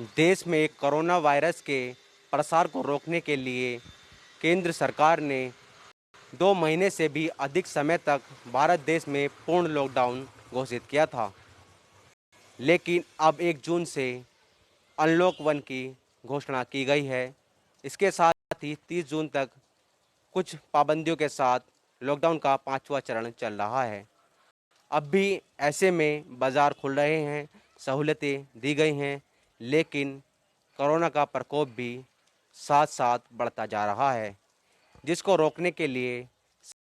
देश में corona virus के प्रसार को रोकने के लिए केंद्र सरकार ने 2 महीने से भी अधिक समय तक भारत देश में पूर्ण लॉकडाउन घोषित किया था। लेकिन अब 1 जून से अनलॉक 1 की घोषणा की गई है। इसके साथ ही 30 जून तक कुछ पाबंदियों के साथ लॉकडाउन का 5वां चरण चल रहा है। अब भी ऐसे में बाज़ार खुल रहे हैं, सहूलतें दी गई हैं, लेकिन कोरोना का प्रकोप भी साथ साथ बढ़ता जा रहा है, जिसको रोकने के लिए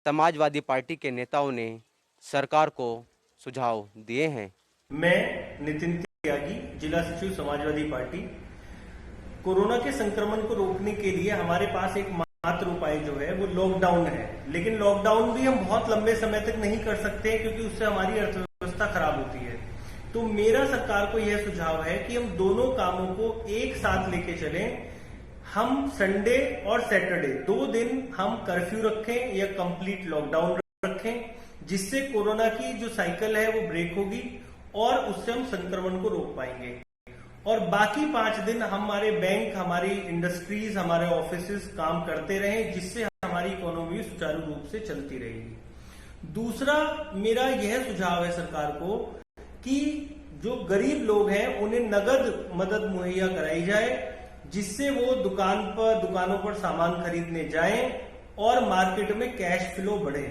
समाजवादी पार्टी के नेताओं ने सरकार को सुझाव दिए हैं। मैं नितिन त्यागी, जिला सचिव समाजवादी पार्टी। कोरोना के संक्रमण को रोकने के लिए हमारे पास एक मात्र उपाय जो है वो लॉकडाउन है, लेकिन लॉकडाउन भी हम बहुत लंबे समय तक नहीं कर सकते क्योंकि उससे हमारी अर्थव्यवस्था खराब होती है। तो मेरा सरकार को यह सुझाव है कि हम दोनों कामों को एक साथ लेके चलें। हम संडे और सैटरडे 2 दिन हम कर्फ्यू रखें या कंप्लीट लॉकडाउन रखें, जिससे कोरोना की जो साइकिल है वो ब्रेक होगी और उससे हम संक्रमण को रोक पाएंगे। और बाकी 5 दिन हमारे बैंक, हमारी इंडस्ट्रीज, हमारे ऑफिसेस काम करते रहें, जिससे हमारी इकोनॉमी सुचारू रूप से चलती रहेगी। दूसरा मेरा यह सुझाव है सरकार को कि जो गरीब लोग हैं उन्हें नगद मदद मुहैया कराई जाए, जिससे वो दुकानों पर सामान खरीदने जाएं और मार्केट में कैश फ्लो बढ़े।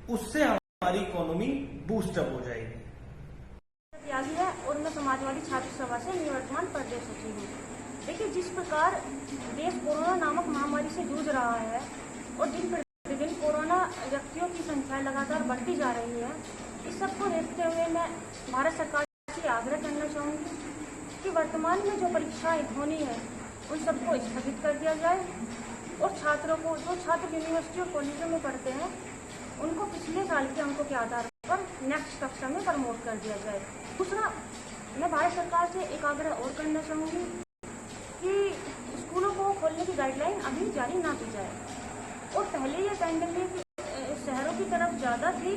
उससे हमारी इकोनॉमी बूस्टअप हो जाएगी। त्यागी है और मैं समाजवादी छात्र सभा से निवर्तमान प्रदेश सचिव हूँ। देखिए, जिस प्रकार देश कोरोना नामक महामारी से जूझ रहा है और दिन प्रतिदिन कोरोना व्यक्तियों की संख्या लगातार बढ़ती जा रही है, इस सबको देखते हुए मैं भारत सरकार से आग्रह करना चाहूँगी कि वर्तमान में जो परीक्षाएं होनी है उन सबको स्थगित कर दिया जाए और छात्रों को, जो छात्र यूनिवर्सिटी और कॉलेजों में पढ़ते हैं, उनको पिछले साल के अंकों के आधार पर नेक्स्ट कक्षा में प्रमोट कर दिया जाए। दूसरा, मैं भारत सरकार से एक आग्रह और करना चाहूँगी कि स्कूलों को खोलने की गाइडलाइन अभी जारी ना की जाए और पहले ये पेंडेमिक शहरों की तरफ ज़्यादा थी,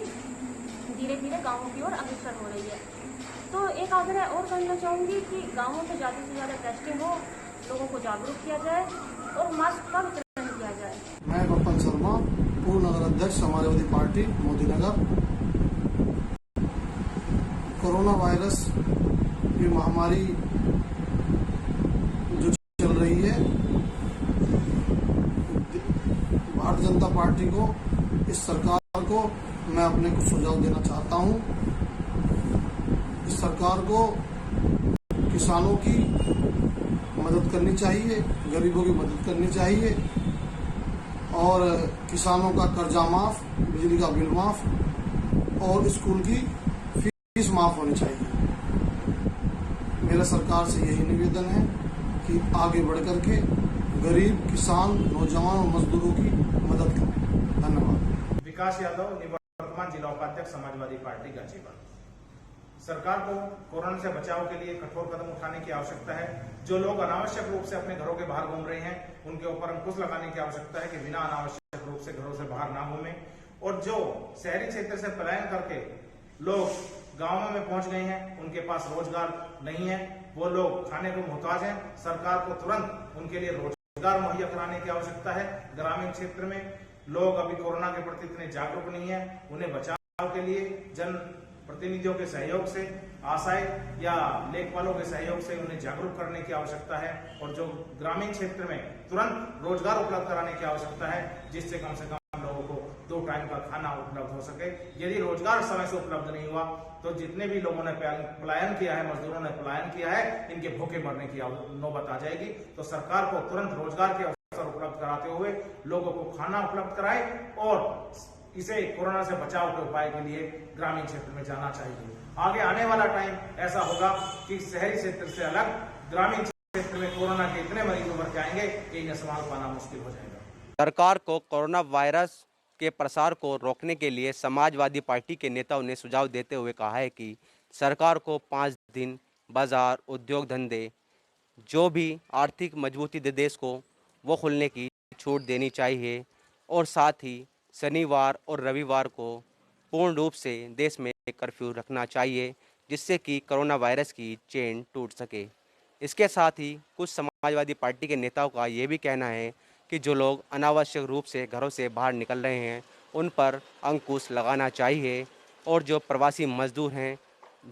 धीरे धीरे गाँवों की ओर अग्रसर हो रही है। तो एक आग्रह और करना चाहूँगी कि गाँवों में ज़्यादा से ज़्यादा टेस्टिंग हो, लोगों को जागरूक किया जाए और मास्क का वितरण किया जाए। मैं बप्पन शर्मा, पूर्व नगर अध्यक्ष Samajwadi party Modinagar. Corona virus की महामारी जो चल रही है, भारतीय जनता पार्टी को, इस सरकार को मैं अपने कुछ सुझाव देना चाहता हूं। इस सरकार को किसानों की मदद करनी चाहिए, गरीबों की मदद करनी चाहिए और किसानों का कर्जा माफ, बिजली का बिल माफ और स्कूल की फीस माफ होनी चाहिए। मेरा सरकार से यही निवेदन है कि आगे बढ़ करके गरीब, किसान, नौजवान और मजदूरों की मदद करें। धन्यवाद। विकास यादव, निवर्तमान जिला उपाध्यक्ष समाजवादी पार्टी गाजीपुर। सरकार को कोरोना से बचाव के लिए कठोर कदम उठाने की आवश्यकता है। जो लोग अनावश्यक रूप से अपने घरों के बाहर घूम रहे हैं, उनके ऊपर अंकुश लगाने की आवश्यकता है कि बिना अनावश्यक रूप से घरों से बाहर ना घूमें। और जो शहरी क्षेत्र से पलायन करके लोग गांवों में पहुंच गए हैं, उनके पास रोजगार नहीं है, वो लोग खाने को मोहताज हैं, सरकार को तुरंत उनके लिए रोजगार मुहैया कराने की आवश्यकता है। ग्रामीण क्षेत्र में लोग अभी कोरोना के प्रति इतने जागरूक नहीं है, उन्हें बचाव के लिए जन प्रतिनिधियों के सहयोग से, आशाएं या लेखपालों के सहयोग से उन्हें जागरूक करने की आवश्यकता है। और जो ग्रामीण क्षेत्र में तुरंत रोजगार उपलब्ध कराने की आवश्यकता है, जिससे कम से कम लोगों को 2 टाइम का खाना उपलब्ध हो सके। यदि रोजगार समय से उपलब्ध नहीं हुआ तो जितने भी लोगों ने पलायन किया है, मजदूरों ने पलायन किया है, इनके भूखे मरने की नौबत आ जाएगी। तो सरकार को तुरंत रोजगार के अवसर उपलब्ध कराते हुए लोगों को खाना उपलब्ध कराए और इसे कोरोना से बचाव के उपाय के लिए ग्रामीण क्षेत्र में जाना चाहिए। आगे आने वाला टाइम ऐसा होगा कि शहरी क्षेत्र से अलग ग्रामीण क्षेत्र में कोरोना के इतने मरीज उभर के आएंगे कि इन्हें संभाल पाना मुश्किल हो जाएगा। सरकार को कोरोना वायरस के प्रसार को रोकने के लिए समाजवादी पार्टी के नेताओं ने सुझाव देते हुए कहा है कि सरकार को 5 दिन बाजार, उद्योग धंधे, जो भी आर्थिक मजबूती दे देश को, वो खुलने की छूट देनी चाहिए और साथ ही शनिवार और रविवार को पूर्ण रूप से देश में कर्फ्यू रखना चाहिए, जिससे कि कोरोना वायरस की चेन टूट सके। इसके साथ ही कुछ समाजवादी पार्टी के नेताओं का ये भी कहना है कि जो लोग अनावश्यक रूप से घरों से बाहर निकल रहे हैं उन पर अंकुश लगाना चाहिए और जो प्रवासी मजदूर हैं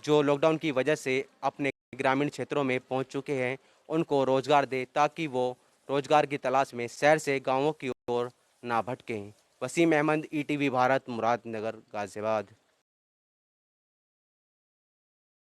जो लॉकडाउन की वजह से अपने ग्रामीण क्षेत्रों में पहुंच चुके हैं उनको रोजगार दे ताकि वो रोजगार की तलाश में शहर से गांवों की ओर ना भटकें। वसीम अहमद, ईटीवी भारत, मुरादनगर, गाजियाबाद।